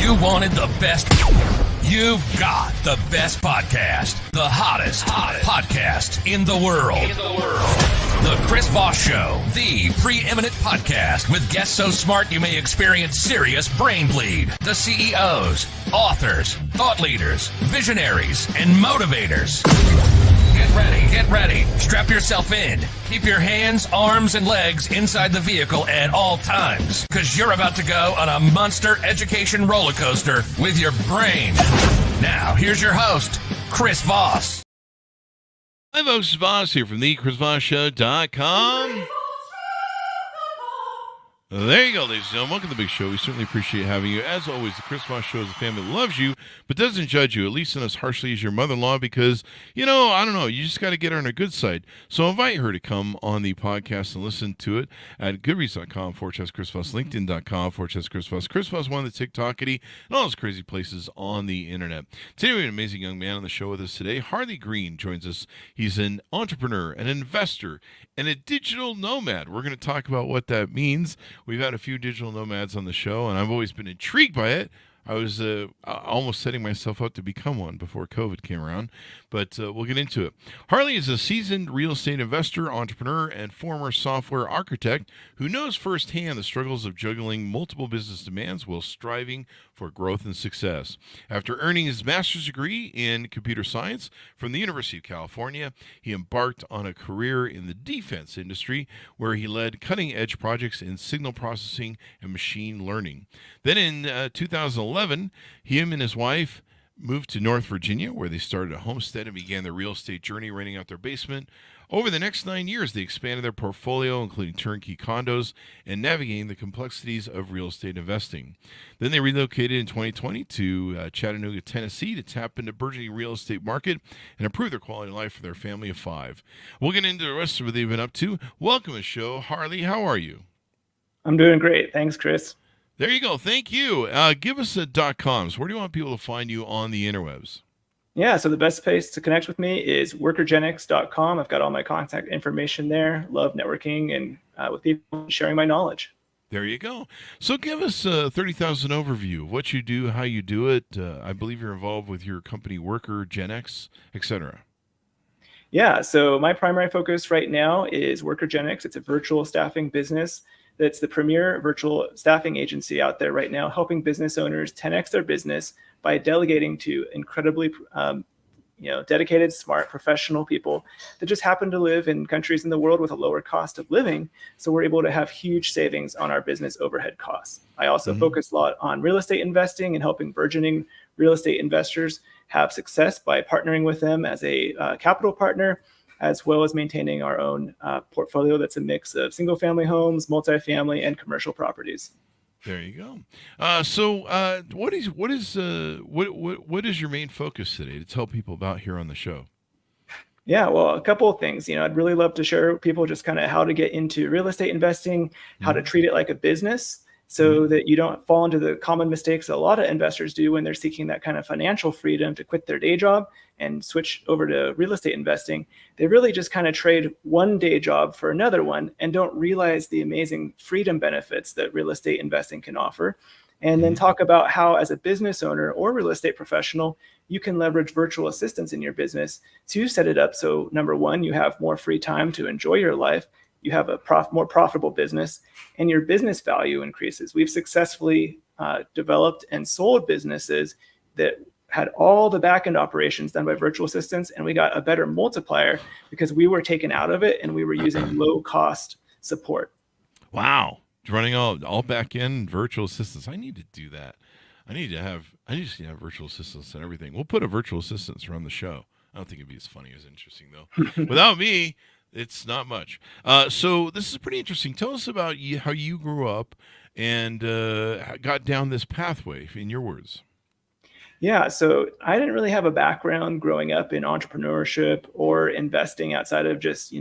You wanted the best. You've got the best podcast. The hottest podcast in the world. The Chris Voss Show. The preeminent podcast with guests so smart you may experience serious brain bleed. The CEOs, authors, thought leaders, visionaries, and motivators. Get ready. Strap yourself in. Keep your hands, arms, and legs inside the vehicle at all times, because you're about to go on a monster education roller coaster with your brain. Now, here's your host, Chris Voss. Hi, folks. It's Voss here from thechrisvossshow.com. There you go, ladies and gentlemen. Welcome to the big show. We certainly appreciate having you. As always, the Chris Voss Show is a family that loves you, but doesn't judge you, at least not as harshly as your mother-in-law, because, you just got to get her on her good side. So invite her to come on the podcast and listen to it at goodreads.com/Chris Voss, LinkedIn.com/Chris Voss, Chris Voss one, the TikTokity, and all those crazy places on the internet. Today we have an amazing young man on the show with us today. Harley Green joins us. He's an entrepreneur, an investor, and a digital nomad. We're going to talk about what that means. We've had a few digital nomads on the show, and I've always been intrigued by it. I was almost setting myself up to become one before COVID came around, but we'll get into it. Harley is a seasoned real estate investor, entrepreneur, and former software architect who knows firsthand the struggles of juggling multiple business demands while striving for growth and success. After earning his master's degree in computer science from the University of California, he embarked on a career in the defense industry where he led cutting-edge projects in signal processing and machine learning. Then in 2011, him and his wife moved to North Virginia, where they started a homestead and began their real estate journey, renting out their basement. Over the next 9 years, they expanded their portfolio, including turnkey condos, and navigating the complexities of real estate investing. Then they relocated in 2020 to Chattanooga, Tennessee, to tap into the burgeoning real estate market and improve their quality of life for their family of 5. We'll get into the rest of what they've been up to. Welcome to the show. Harley, how are you? I'm doing great. Thanks, Chris. There you go. Thank you. Give us a .coms. Where do you want people to find you on the interwebs? Yeah, so the best place to connect with me is workergenics.com. I've got all my contact information there. Love networking and with people, sharing my knowledge. There you go. So give us a 30,000 overview of what you do, how you do it. I believe you're involved with your company, Worker Genix, etc. Yeah, so my primary focus right now is Workergenics. It's a virtual staffing business that's the premier virtual staffing agency out there right now, helping business owners 10x their business by delegating to incredibly dedicated, smart, professional people that just happen to live in countries in the world with a lower cost of living. So we're able to have huge savings on our business overhead costs. I also focus a lot on real estate investing and helping burgeoning real estate investors have success by partnering with them as a capital partner, as well as maintaining our own portfolio that's a mix of single-family homes, multifamily, and commercial properties. There you go. So what is your main focus today to tell people about here on the show? Yeah, well, a couple of things. I'd really love to share with people just kind of how to get into real estate investing, how to treat it like a business, so that you don't fall into the common mistakes that a lot of investors do when they're seeking that kind of financial freedom to quit their day job and switch over to real estate investing. They really just kind of trade one day job for another one and don't realize the amazing freedom benefits that real estate investing can offer. And then talk about how, as a business owner or real estate professional, you can leverage virtual assistants in your business to set it up so, number one, you have more free time to enjoy your life, you have a more profitable business, and your business value increases. We've successfully developed and sold businesses that had all the back-end operations done by virtual assistants, and we got a better multiplier because we were taken out of it and we were using low-cost support. Wow. Running all back-end virtual assistants. I need to do that. I just need to have virtual assistants and everything. We'll put a virtual assistant around the show. I don't think it'd be as funny as interesting, though. Without me, it's not much. So this is pretty interesting. Tell us about how you grew up and got down this pathway, in your words. Yeah, so I didn't really have a background growing up in entrepreneurship or investing outside of just,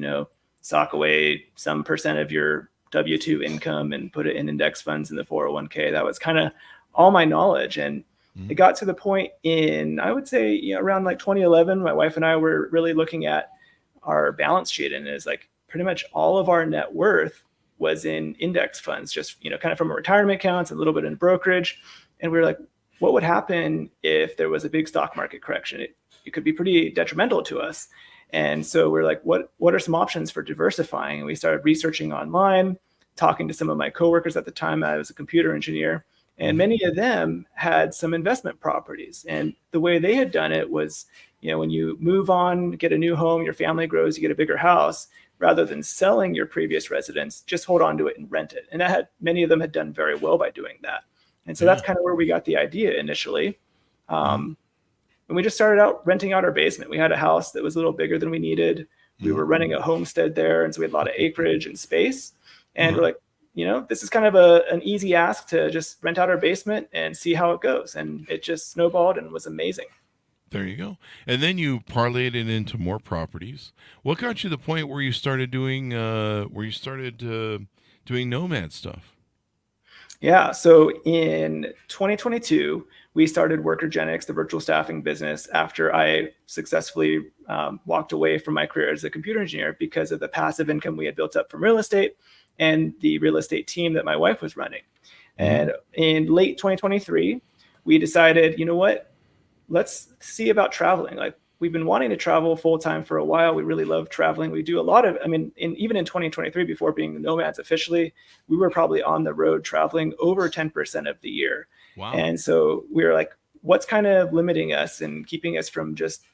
sock away some percent of your W-2 income and put it in index funds in the 401k. That was kind of all my knowledge. And it got to the point in, I would say, around like 2011, my wife and I were really looking at our balance sheet, and it's like pretty much all of our net worth was in index funds, just, kind of from retirement accounts, a little bit in brokerage. And we were like, what would happen if there was a big stock market correction? It could be pretty detrimental to us. And so we're like, what are some options for diversifying? And we started researching online, talking to some of my coworkers at the time. I was a computer engineer, and many of them had some investment properties. And the way they had done it was, when you move on, get a new home, your family grows, you get a bigger house, rather than selling your previous residence, just hold on to it and rent it. And many of them had done very well by doing that. And so that's kind of where we got the idea initially. And we just started out renting out our basement. We had a house that was a little bigger than we needed. We were running a homestead there, and so we had a lot of acreage and space. And we're like, this is kind of an easy ask to just rent out our basement and see how it goes. And it just snowballed and was amazing. There you go. And then you parlayed it into more properties. What got you to the point where you started doing doing Nomad stuff? Yeah. So in 2022, we started Workergenics, the virtual staffing business, after I successfully walked away from my career as a computer engineer because of the passive income we had built up from real estate and the real estate team that my wife was running. And in late 2023, we decided, you know what, let's see about traveling. Like, we've been wanting to travel full time for a while. We really love traveling. We do a lot of, even in 2023, before being Nomads officially, we were probably on the road traveling over 10% of the year. Wow. And so we were like, what's kind of limiting us and keeping us from just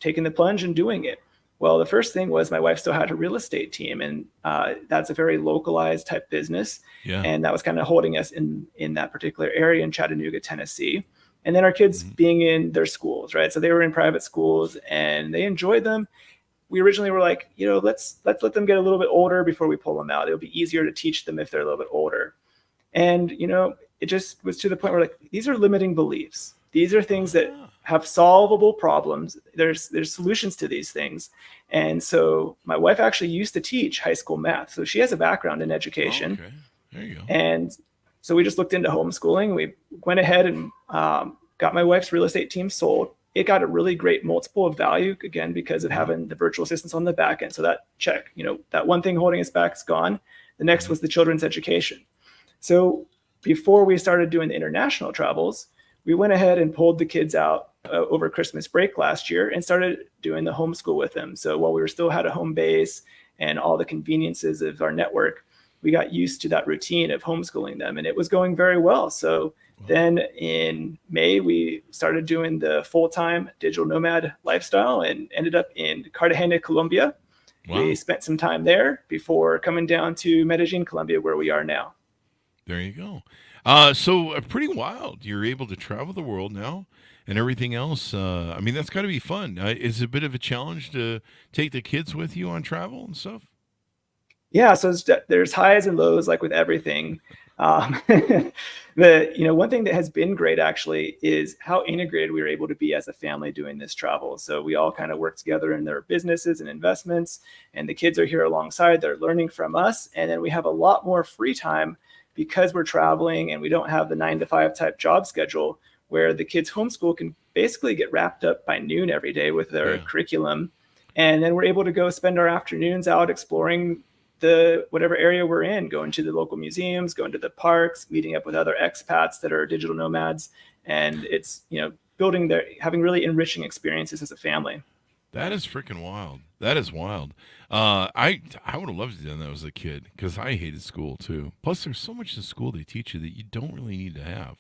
taking the plunge and doing it? Well, the first thing was my wife still had a real estate team, and that's a very localized type business. Yeah. And that was kind of holding us in that particular area in Chattanooga, Tennessee. And then our kids being in their schools, right? So they were in private schools and they enjoyed them. We originally were like, let's let them get a little bit older before we pull them out. It'll be easier to teach them if they're a little bit older. And, it just was to the point where, like, these are limiting beliefs. These are things that have solvable problems. There's solutions to these things. And so my wife actually used to teach high school math. So she has a background in education. Okay. There you go. And so we just looked into homeschooling. We went ahead and got my wife's real estate team sold. It got a really great multiple of value, again, because of having the virtual assistants on the back end. So that check, that one thing holding us back is gone. The next was the children's education. So before we started doing the international travels, we went ahead and pulled the kids out over Christmas break last year and started doing the homeschool with them. So while we still had a home base and all the conveniences of our network, we got used to that routine of homeschooling them, and it was going very well. So then in May, we started doing the full-time digital nomad lifestyle and ended up in Cartagena, Colombia. Wow. We spent some time there before coming down to Medellin, Colombia, where we are now. There you go. So pretty wild. You're able to travel the world now and everything else. That's got to be fun. Is it a bit of a challenge to take the kids with you on travel and stuff? Yeah, so there's highs and lows, like with everything. One thing that has been great actually is how integrated we were able to be as a family doing this travel. So we all kind of work together in their businesses and investments, and the kids are here alongside. They're learning from us, and then we have a lot more free time because we're traveling and we don't have the 9-to-5 type job schedule where the kids' homeschool can basically get wrapped up by noon every day with their curriculum, and then we're able to go spend our afternoons out exploring the whatever area we're in, going to the local museums, going to the parks, meeting up with other expats that are digital nomads. And it's, having really enriching experiences as a family. That is freaking wild. That is wild. I would have loved to do that as a kid because I hated school too. Plus there's so much in school they teach you that you don't really need to have.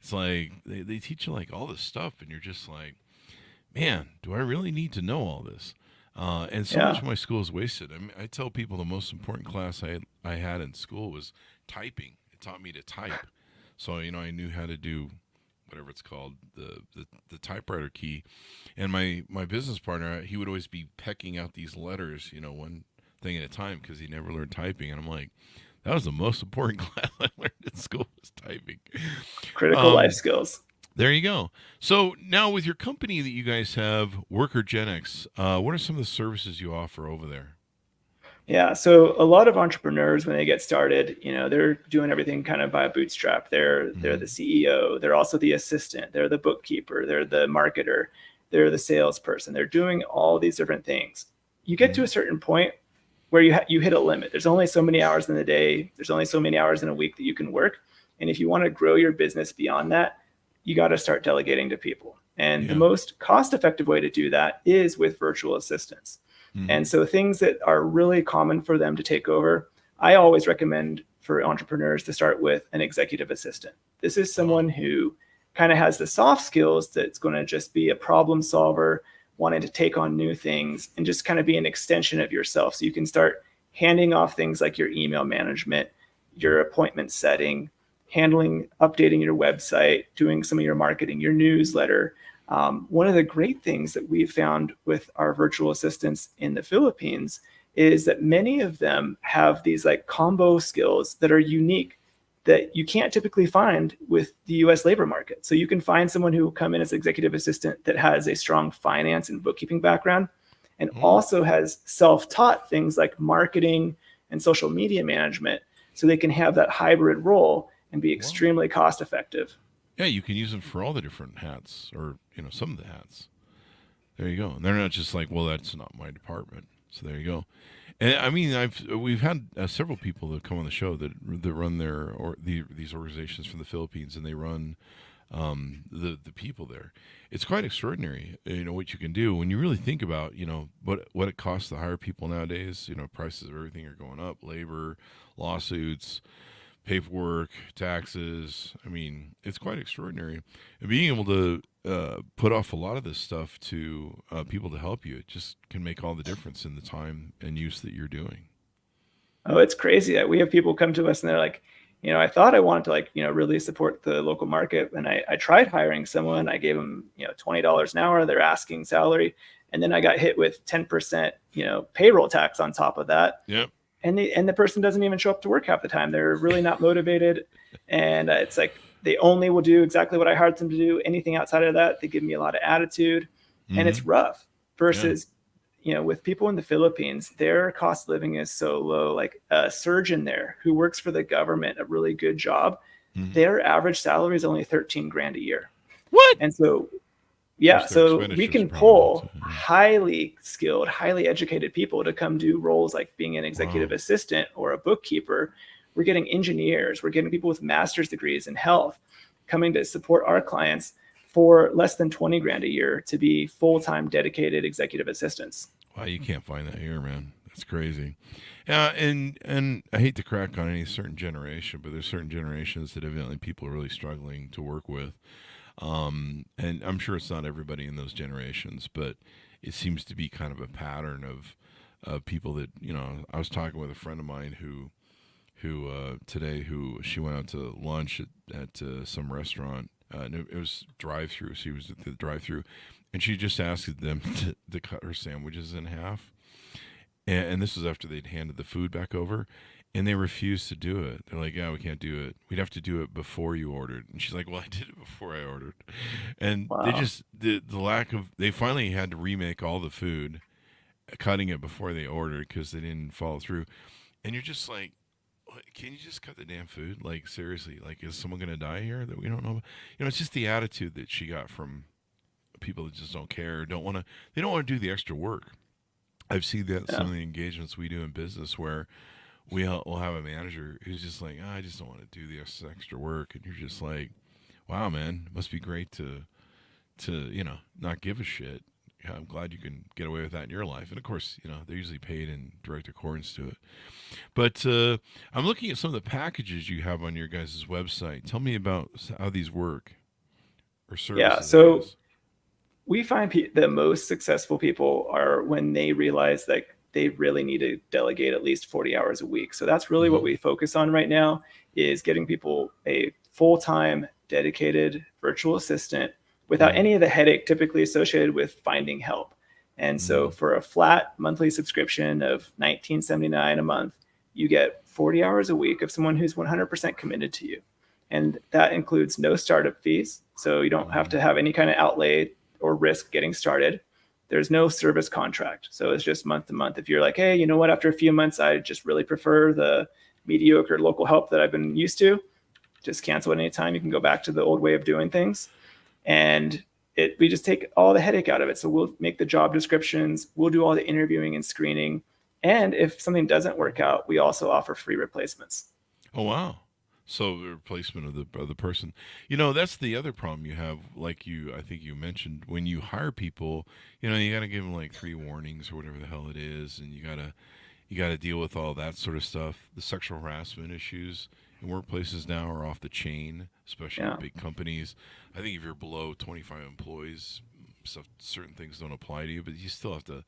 It's like they teach you like all this stuff and you're just like, man, do I really need to know all this? And so much of my school is wasted. I tell people the most important class I had in school was typing. It taught me to type. So, I knew how to do whatever it's called, the typewriter key. And my business partner, he would always be pecking out these letters, one thing at a time because he never learned typing. And I'm like, that was the most important class I learned in school was typing. Critical life skills. There you go. So now with your company that you guys have, Workergenics, what are some of the services you offer over there? Yeah, so a lot of entrepreneurs, when they get started, they're doing everything kind of by a bootstrap. They're the CEO. They're also the assistant. They're the bookkeeper. They're the marketer. They're the salesperson. They're doing all these different things. You get to a certain point where you hit a limit. There's only so many hours in the day. There's only so many hours in a week that you can work. And if you want to grow your business beyond that, you got to start delegating to people. And the Yeah. most cost-effective way to do that is with virtual assistants. And so things that are really common for them to take over, I always recommend for entrepreneurs to start with an executive assistant. This is someone who kind of has the soft skills that's going to just be a problem solver, wanting to take on new things, and just kind of be an extension of yourself. So you can start handing off things like your email management, your appointment setting, handling, updating your website, doing some of your marketing, your newsletter. One of the great things that we've found with our virtual assistants in the Philippines is that many of them have these like combo skills that are unique that you can't typically find with the US labor market. So you can find someone who will come in as executive assistant that has a strong finance and bookkeeping background and also has self-taught things like marketing and social media management, so they can have that hybrid role and be extremely cost effective. Yeah, you can use them for all the different hats, or some of the hats. There you go. And they're not just like, well, that's not my department. So there you go. And I mean, we've had several people that come on the show that run these organizations from the Philippines, and they run the people there. It's quite extraordinary, what you can do when you really think about, what it costs to hire people nowadays. Prices of everything are going up: labor, lawsuits, paperwork, taxes. I mean, it's quite extraordinary. And being able to put off a lot of this stuff to people to help you, it just can make all the difference in the time and use that you're doing. Oh, it's crazy. We have people come to us and they're like, I thought I wanted to really support the local market. And I tried hiring someone. I gave them, $20 an hour, their asking salary. And then I got hit with 10%, payroll tax on top of that. Yep. And the person doesn't even show up to work half the time. They're really not motivated. And it's like, they only will do exactly what I hired them to do. Anything outside of that, they give me a lot of attitude, and it's rough versus, with people in the Philippines, their cost of living is so low. Like a surgeon there who works for the government, a really good job, their average salary is only 13 grand a year. What? And so, yeah, so we can pull highly skilled, highly educated people to come do roles like being an executive assistant or a bookkeeper. We're getting engineers, we're getting people with master's degrees in health coming to support our clients for less than 20 grand a year to be full-time dedicated executive assistants. Wow, you can't find that here, man. That's crazy. Yeah, and I hate to crack on any certain generation, but there's certain generations that evidently people are really struggling to work with. And I'm sure it's not everybody in those generations, but it seems to be kind of a pattern of people that, I was talking with a friend of mine who today she went out to lunch at some restaurant. And it was drive-through. She was at the drive-through, and she just asked them to cut her sandwiches in half. And this was after they'd handed the food back over, and they refused to do it. They're like, "Yeah, we can't do it. We'd have to do it before you ordered." And she's like, "Well, I did it before I ordered." And they just the lack of, they finally had to remake all the food, cutting it before they ordered because they didn't follow through. And you're just like, can you just cut the damn food? Like, seriously, like, is someone going to die here that we don't know about? It's just the attitude that she got from people that just don't care, they don't want to do the extra work. I've seen that some of the engagements we do in business where we'll have a manager who's just like, I just don't want to do the extra work. And you're just like, wow, man, it must be great to not give a shit. I'm glad you can get away with that in your life. And of course, they're usually paid in direct accordance to it. But I'm looking at some of the packages you have on your guys' website. Tell me about how these work or services. Yeah, so we find the most successful people are when they realize that they really need to delegate at least 40 hours a week. So that's really what we focus on right now, is getting people a full-time dedicated virtual assistant without any of the headache typically associated with finding help. And so for a flat monthly subscription of $19.79 a month, you get 40 hours a week of someone who's 100% committed to you. And that includes no startup fees. So you don't have to have any kind of outlay or risk getting started. There's no service contract. So it's just month to month. If you're like, hey, you know what, after a few months, I just really prefer the mediocre local help that I've been used to, just cancel at any time. You can go back to the old way of doing things. And we just take all the headache out of it. So we'll make the job descriptions, we'll do all the interviewing and screening. And if something doesn't work out, we also offer free replacements. Oh, wow. So the replacement of the person. That's the other problem you have. Like I think you mentioned, when you hire people, you got to give them like 3 warnings or whatever the hell it is, and you got to deal with all that sort of stuff. The sexual harassment issues in workplaces now are off the chain, especially Yeah. in big companies. I think if you're below 25 employees, certain things don't apply to you, but you still have to.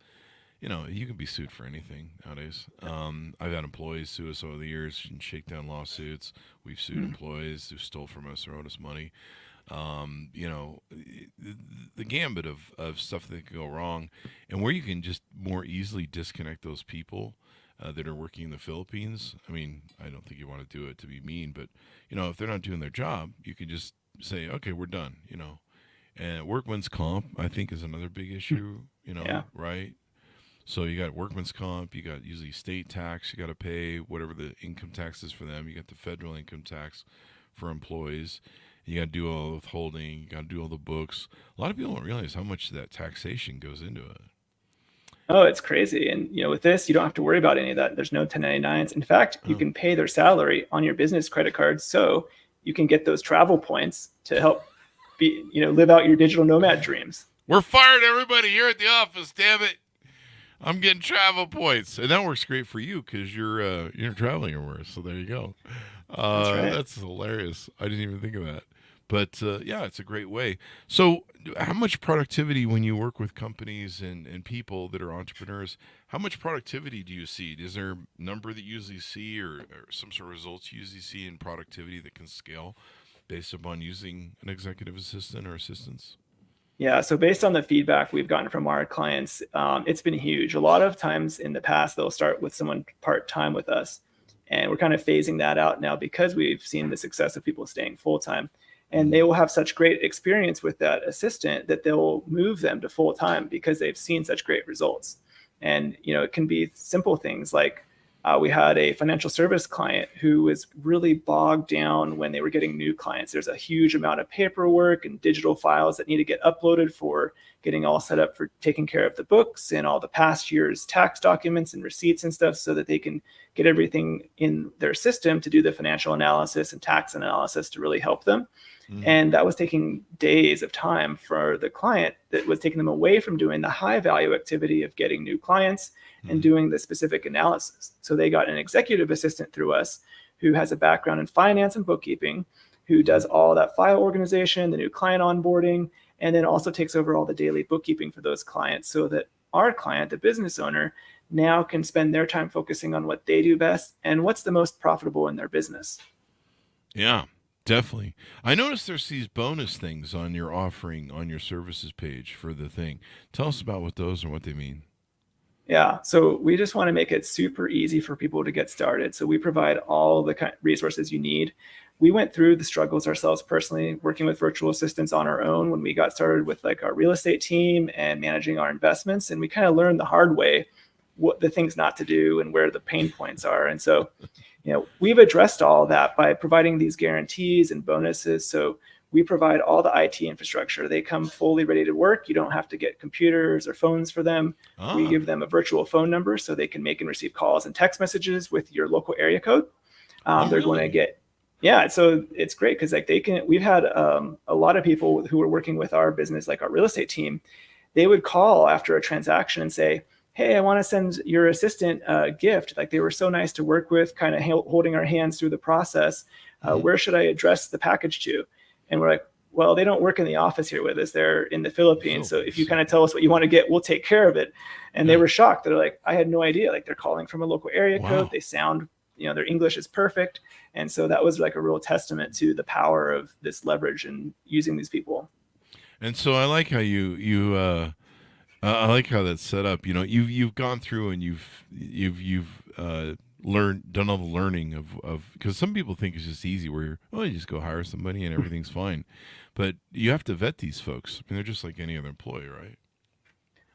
You can be sued for anything nowadays. I've had employees sue us over the years in shakedown lawsuits. We've sued employees who stole from us or owed us money. The gambit of stuff that could go wrong, and where you can just more easily disconnect those people that are working in the Philippines. I mean, I don't think you want to do it to be mean, but if they're not doing their job, you can just say, okay, we're done. And workman's comp, I think, is another big issue. Yeah. Right? So you got workman's comp, you got usually state tax, you got to pay whatever the income tax is for them. You got the federal income tax for employees. You got to do all the withholding. You got to do all the books. A lot of people don't realize how much that taxation goes into it. Oh, it's crazy. And with this, you don't have to worry about any of that. There's no 1099s. In fact, you can pay their salary on your business credit card, so you can get those travel points to help live out your digital nomad dreams. We're fired, everybody, here at the office. Damn it. I'm getting travel points, and that works great for you because you're traveling everywhere. So there you go. That's right. That's hilarious. I didn't even think of that, but yeah, it's a great way. So, how much productivity when you work with companies and people that are entrepreneurs? How much productivity do you see? Is there a number that you usually see, or some sort of results you usually see in productivity that can scale based upon using an executive assistant or assistants? Yeah, so based on the feedback we've gotten from our clients, it's been huge. A lot of times in the past, they'll start with someone part-time with us, and we're kind of phasing that out now because we've seen the success of people staying full-time. And they will have such great experience with that assistant that they'll move them to full-time because they've seen such great results. And it can be simple things like we had a financial service client who was really bogged down when they were getting new clients. There's a huge amount of paperwork and digital files that need to get uploaded for getting all set up for taking care of the books and all the past year's tax documents and receipts and stuff so that they can get everything in their system to do the financial analysis and tax analysis to really help them. And that was taking days of time for the client. That was taking them away from doing the high value activity of getting new clients and doing the specific analysis. So they got an executive assistant through us who has a background in finance and bookkeeping, who does all that file organization, the new client onboarding, and then also takes over all the daily bookkeeping for those clients so that our client, the business owner, now can spend their time focusing on what they do best and what's the most profitable in their business. Yeah. Definitely. I noticed there's these bonus things on your offering on your services page for the thing. Tell us about what those are, what they mean. Yeah, so we just want to make it super easy for people to get started. So we provide all the kind of resources you need. We went through the struggles ourselves personally, working with virtual assistants on our own when we got started with like our real estate team and managing our investments. And we kind of learned the hard way what the things not to do and where the pain points are. And so we've addressed all that by providing these guarantees and bonuses. So we provide all the IT infrastructure. They come fully ready to work. You don't have to get computers or phones for them. We give them a virtual phone number so they can make and receive calls and text messages with your local area code. They're going to get, so it's great because we've had a lot of people who are working with our business, like our real estate team, they would call after a transaction and say, hey, I want to send your assistant a gift. Like they were so nice to work with, kind of holding our hands through the process. Where should I address the package to? And we're like, well, they don't work in the office here with us. They're in the Philippines. So if you kind of tell us what you want to get, we'll take care of it. And they were shocked. They're like, I had no idea. Like they're calling from a local area code. They sound, their English is perfect. And so that was like a real testament to the power of this leverage and using these people. And so I like how I like how that's set up. You've gone through and you've done all the learning of because some people think it's just easy where you just go hire somebody and everything's fine, but you have to vet these folks. I mean, they're just like any other employee, right?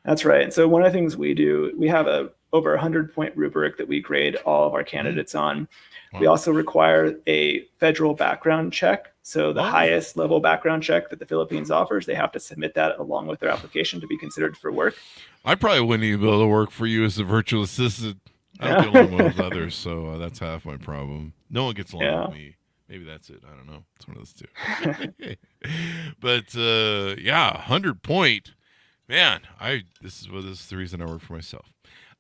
That's right. And so one of the things we do, we have over 100-point rubric that we grade all of our candidates on. Wow. We also require a federal background check. So the highest level background check that the Philippines offers, they have to submit that along with their application to be considered for work. I probably wouldn't even be able to work for you as a virtual assistant. I don't get along well with others, so that's half my problem. No one gets along with me. Maybe that's it. I don't know. It's one of those two. But yeah, 100 point. Man, this is the reason I work for myself.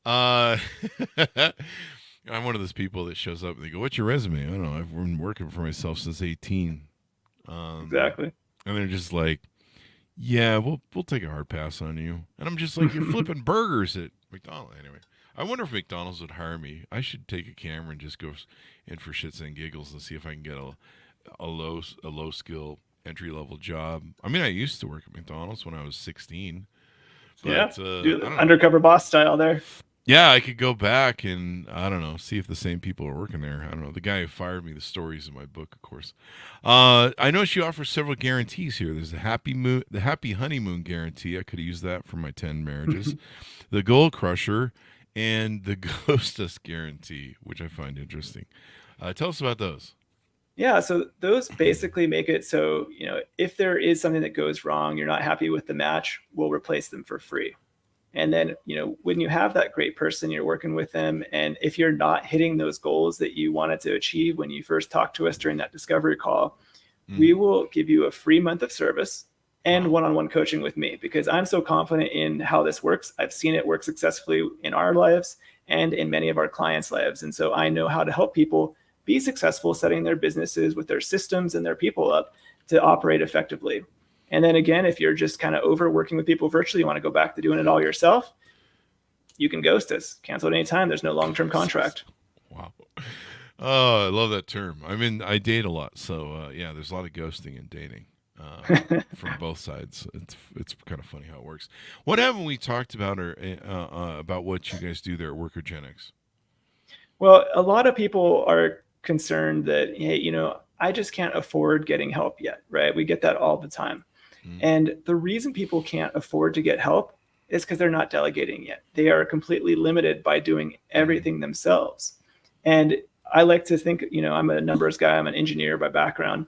Uh, I'm one of those people that shows up and they go, "What's your resume?" I don't know. I've been working for myself since 18. Exactly. And they're just like, "Yeah, we'll take a hard pass on you." And I'm just like, "You're flipping burgers at McDonald's." Anyway, I wonder if McDonald's would hire me. I should take a camera and just go in for shits and giggles and see if I can get a low skill entry level job. I mean, I used to work at McDonald's when I was 16. But, do the undercover boss style there. Yeah, I could go back and, I don't know, see if the same people are working there. I don't know. The guy who fired me, the stories in my book, of course. I know she offers several guarantees here. There's the happy honeymoon guarantee. I could have used that for my 10 marriages. The Gold Crusher and the Ghost Us guarantee, which I find interesting. Tell us about those. Yeah, so those basically make it so, if there is something that goes wrong, you're not happy with the match, we'll replace them for free. And then, when you have that great person, you're working with them, and if you're not hitting those goals that you wanted to achieve when you first talked to us during that discovery call, we will give you a free month of service and one-on-one coaching with me, because I'm so confident in how this works. I've seen it work successfully in our lives and in many of our clients' lives. And so I know how to help people be successful setting their businesses with their systems and their people up to operate effectively. And then again, if you're just kind of overworking with people virtually, you want to go back to doing it all yourself, you can ghost us. Cancel at any time. There's no long-term contract. Wow. Oh, I love that term. I mean, I date a lot. So, yeah, there's a lot of ghosting and dating from both sides. It's kind of funny how it works. What haven't we talked about about what you guys do there at Workogenics? Well, a lot of people are concerned that, hey, I just can't afford getting help yet, right? We get that all the time. And the reason people can't afford to get help is because they're not delegating yet. They are completely limited by doing everything themselves. And I like to think, I'm a numbers guy, I'm an engineer by background.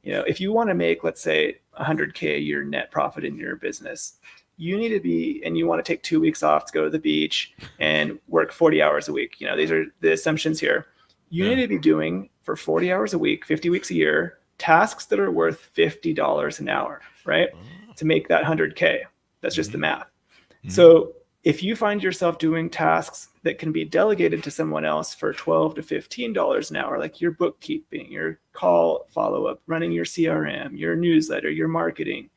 If you want to make, let's say, 100K a year net profit in your business, you need to be, and you want to take 2 weeks off to go to the beach and work 40 hours a week. These are the assumptions here. You need to be doing for 40 hours a week, 50 weeks a year, tasks that are worth $50 an hour, right? To make that 100K. That's just the math. So if you find yourself doing tasks that can be delegated to someone else for $12 to $15 an hour, like your bookkeeping, your call follow-up, running your CRM, your newsletter, your marketing,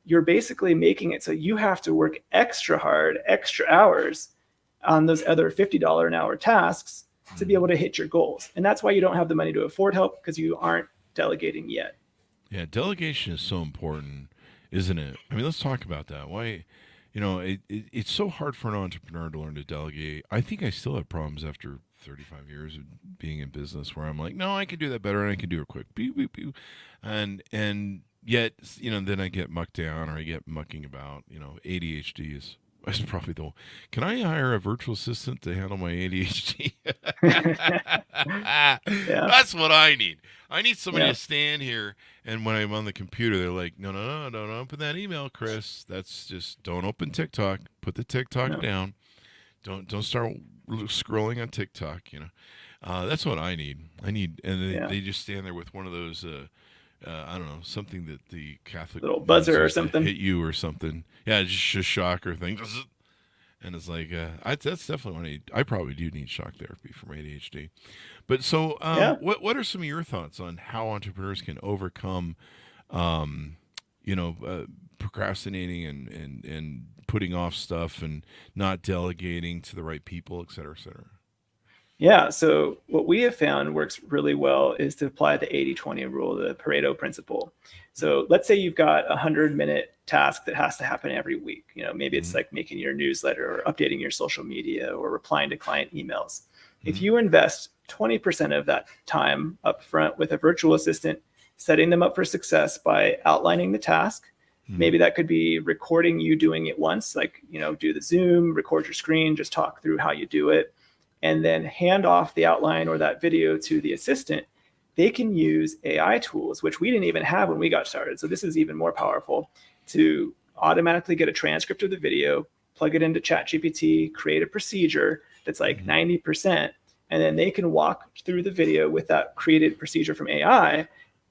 you're basically making it so you have to work extra hard, extra hours on those other $50 an hour tasks to be able to hit your goals. And that's why you don't have the money to afford help, because you aren't delegating yet. Yeah, delegation is so important, isn't it? I mean, let's talk about that. Why, it's so hard for an entrepreneur to learn to delegate. I think I still have problems after 35 years of being in business where I'm like, no, I can do that better and I can do it quick. Beep, beep, beep. And yet, then I get mucked down or I get mucking about, ADHD is probably can I hire a virtual assistant to handle my ADHD? That's what I need. I need somebody to stand here, and when I'm on the computer, they're like, no, don't open that email, Chris. That's just, don't open TikTok. Put the TikTok down. Don't start scrolling on TikTok, That's what I need. And they just stand there with one of those, I don't know, something that the Catholic little buzzer or something hit you or something. Yeah, just a shocker thing. And it's like, that's definitely what I need. I probably do need shock therapy for my ADHD. But so, what are some of your thoughts on how entrepreneurs can overcome, procrastinating and putting off stuff and not delegating to the right people, et cetera, et cetera? Yeah. So what we have found works really well is to apply the 80-20 rule, the Pareto principle. So let's say you've got a 100-minute task that has to happen every week. Maybe it's like making your newsletter or updating your social media or replying to client emails. If you invest 20% of that time up front with a virtual assistant, setting them up for success by outlining the task, maybe that could be recording you doing it once, like, do the Zoom, record your screen, just talk through how you do it, and then hand off the outline or that video to the assistant. They can use AI tools, which we didn't even have when we got started. So this is even more powerful, to automatically get a transcript of the video, plug it into ChatGPT, create a procedure that's like 90%, and then they can walk through the video with that created procedure from AI,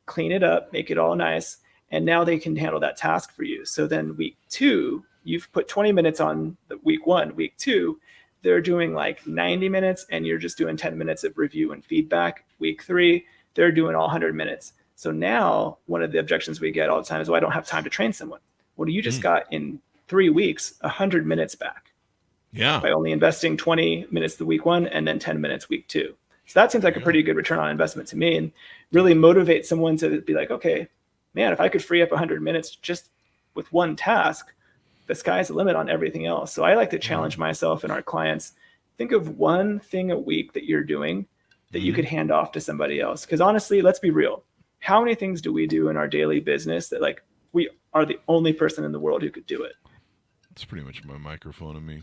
clean it up, make it all nice, and now they can handle that task for you. So then week 2, you've put 20 minutes on the week 1. Week 2, they're doing like 90 minutes, and you're just doing 10 minutes of review and feedback. Week 3, they're doing all 100 minutes. So now one of the objections we get all the time is, well, I don't have time to train someone. Well, you just got in 3 weeks 100 minutes back. Yeah. By only investing 20 minutes the week 1 and then 10 minutes week 2. So that seems like a pretty good return on investment to me, and really motivate someone to be like, okay, man, if I could free up 100 minutes just with one task, the sky's the limit on everything else. So I like to challenge myself and our clients. Think of one thing a week that you're doing that you could hand off to somebody else. Because honestly, let's be real. How many things do we do in our daily business that like we are the only person in the world who could do it? It's pretty much my microphone and me.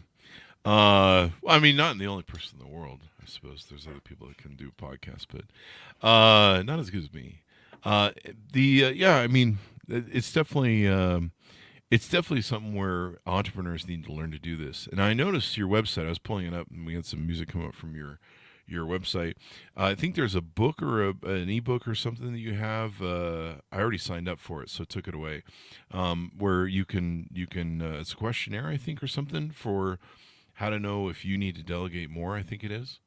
I mean, not the only person in the world. I suppose there's other people that can do podcasts, but not as good as me. Yeah, I mean, it's definitely something where entrepreneurs need to learn to do this. And I noticed your website. I was pulling it up, and we had some music come up from your website. I think there's a book or an ebook or something that you have. I already signed up for it, so took it away. Where you can it's a questionnaire, I think, or something for how to know if you need to delegate more, I think it is.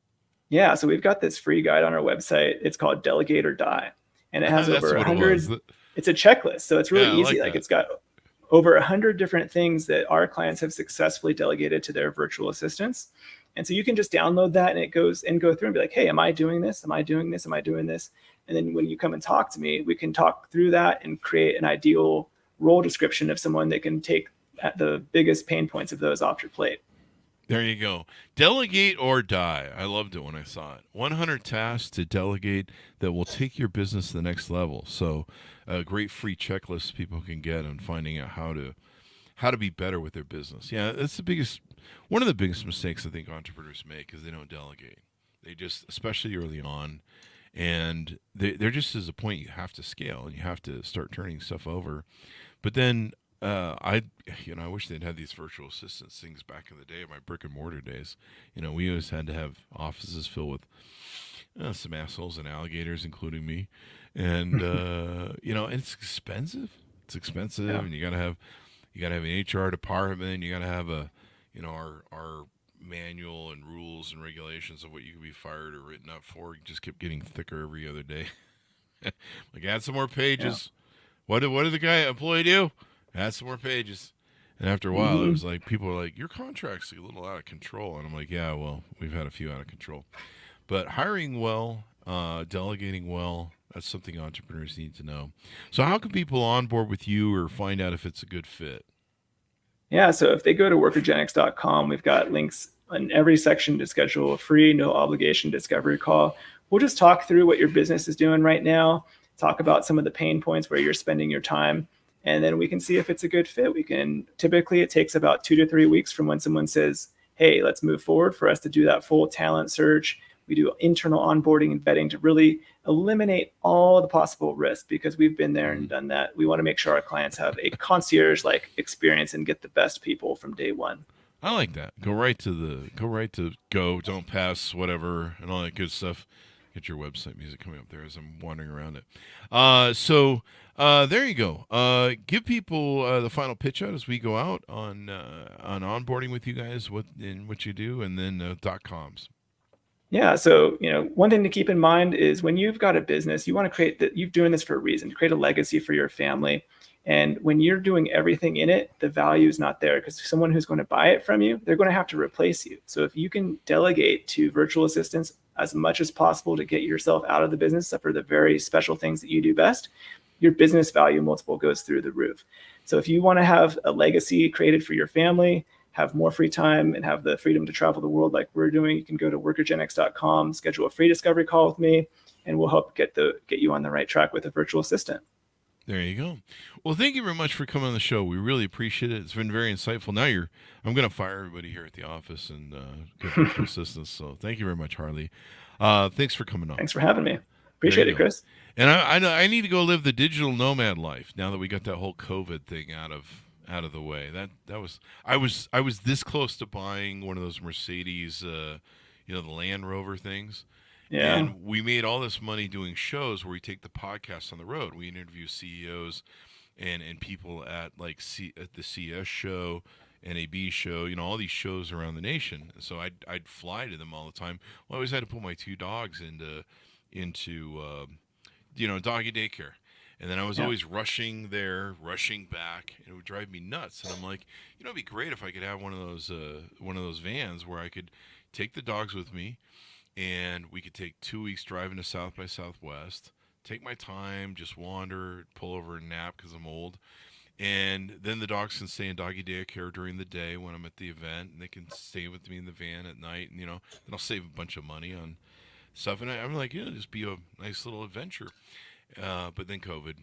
Yeah, so we've got this free guide on our website. It's called Delegate or Die. And it has over 100. It's a checklist. So it's really easy. Like it's got over 100 different things that our clients have successfully delegated to their virtual assistants. And so you can just download that, and it goes and go through and be like, hey, am I doing this? Am I doing this? Am I doing this? And then when you come and talk to me, we can talk through that and create an ideal role description of someone that can take the biggest pain points of those off your plate. There you go. Delegate or die. I loved it when I saw it. 100 tasks to delegate that will take your business to the next level. So a great free checklist people can get on finding out how to be better with their business. Yeah, that's one of the biggest mistakes I think entrepreneurs make is they don't delegate. They just, especially early on, and there just is a point you have to scale and you have to start turning stuff over. But then I wish they'd had these virtual assistants things back in the day, my brick and mortar days. We always had to have offices filled with some assholes and alligators, including me. And, and it's expensive. It's expensive. Yeah. And you got to have an HR department. You got to have our manual and rules and regulations of what you can be fired or written up for. It just kept getting thicker every other day. Like, add some more pages. Yeah. What did the employee do? Add some more pages. And after a while, it was like, people were like, your contract's a little out of control. And I'm like, yeah, well, we've had a few out of control. But hiring well, delegating well, that's something entrepreneurs need to know. So how can people onboard with you or find out if it's a good fit? Yeah, so if they go to workergenics.com, we've got links in every section to schedule a free, no obligation discovery call. We'll just talk through what your business is doing right now, talk about some of the pain points where you're spending your time, and then we can see if it's a good fit. Typically it takes about 2 to 3 weeks from when someone says, hey, let's move forward, for us to do that full talent search. We do internal onboarding and vetting to really eliminate all the possible risks, because we've been there and done that. We want to make sure our clients have a concierge-like experience and get the best people from day one. I like that. Go right to don't pass, whatever, and all that good stuff. Get your website music coming up there as I'm wandering around it. So there you go. Give people the final pitch out as we go out on onboarding with you guys, what you do, and then .coms. Yeah. So, one thing to keep in mind is when you've got a business, you want to create that you're doing this for a reason, to create a legacy for your family. And when you're doing everything in it, the value is not there, because someone who's going to buy it from you, they're going to have to replace you. So if you can delegate to virtual assistants as much as possible to get yourself out of the business for the very special things that you do best, your business value multiple goes through the roof. So if you want to have a legacy created for your family, have more free time, and have the freedom to travel the world like we're doing, you can go to workergenics.com, schedule a free discovery call with me, and we'll help get you on the right track with a virtual assistant. There you go. Well, thank you very much for coming on the show. We really appreciate it. It's been very insightful. Now I'm going to fire everybody here at the office and get virtual assistants. So thank you very much, Harley. Thanks for coming on. Thanks for having me. Appreciate it, Chris. And I need to go live the digital nomad life now that we got that whole COVID thing out of the way. I was this close to buying one of those Mercedes the Land Rover things. Yeah. And we made all this money doing shows where we take the podcast on the road. We interview CEOs and people at at the CS show, NAB show, all these shows around the nation. So I'd fly to them all the time. Well, I always had to put my two dogs into doggy daycare. And then I was always rushing there, rushing back, and it would drive me nuts. And I'm like, it'd be great if I could have one of those vans where I could take the dogs with me, and we could take 2 weeks driving to South by Southwest, take my time, just wander, pull over and nap because I'm old. And then the dogs can stay in doggy daycare during the day when I'm at the event, and they can stay with me in the van at night. And, then I'll save a bunch of money on stuff. And I'm like, just be a nice little adventure. But then COVID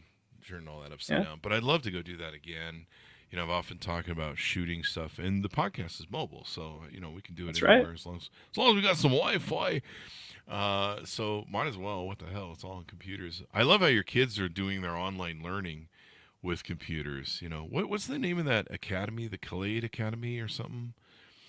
turned all that upside down. But I'd love to go do that again. I've often talked about shooting stuff, and the podcast is mobile, so we can do it anywhere as long as we got some Wi-Fi. So might as well. What the hell? It's all on computers. I love how your kids are doing their online learning with computers. What's the name of that academy? The Khaled Academy or something?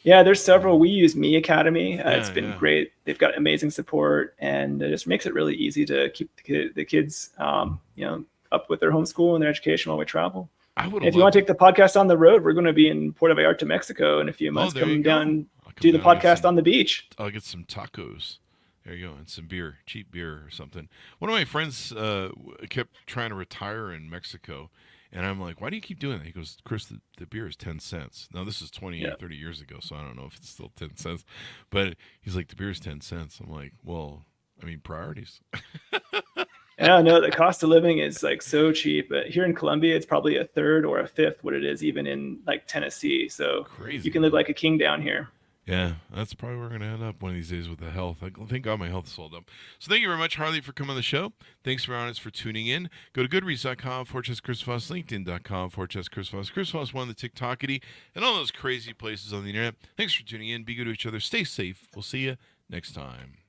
Yeah, there's several. We use Me Academy. It's been great. They've got amazing support, and it just makes it really easy to keep the kids, up with their homeschool and their education while we travel. If you want to take the podcast on the road, we're going to be in Puerto Vallarta, Mexico in a few months. Come down, do the podcast on the beach. I'll get some tacos. There you go, and some beer, cheap beer or something. One of my friends kept trying to retire in Mexico, and I'm like, why do you keep doing that? He goes, Chris, the beer is 10 cents. Now, this is 30 years ago, so I don't know if it's still 10 cents. But he's like, the beer is 10 cents. I'm like, well, priorities. Yeah, no, the cost of living is so cheap. But here in Colombia, it's probably a third or a fifth what it is even in Tennessee. So crazy, you can live like a king down here. Yeah, that's probably where we're going to end up one of these days with the health. Thank God my health is sold up. So thank you very much, Harley, for coming on the show. Thanks for honest for tuning in. Go to goodreads.com/Chris Voss, LinkedIn.com/Chris Voss. Chris Voss won the TikTokity and all those crazy places on the internet. Thanks for tuning in. Be good to each other. Stay safe. We'll see you next time.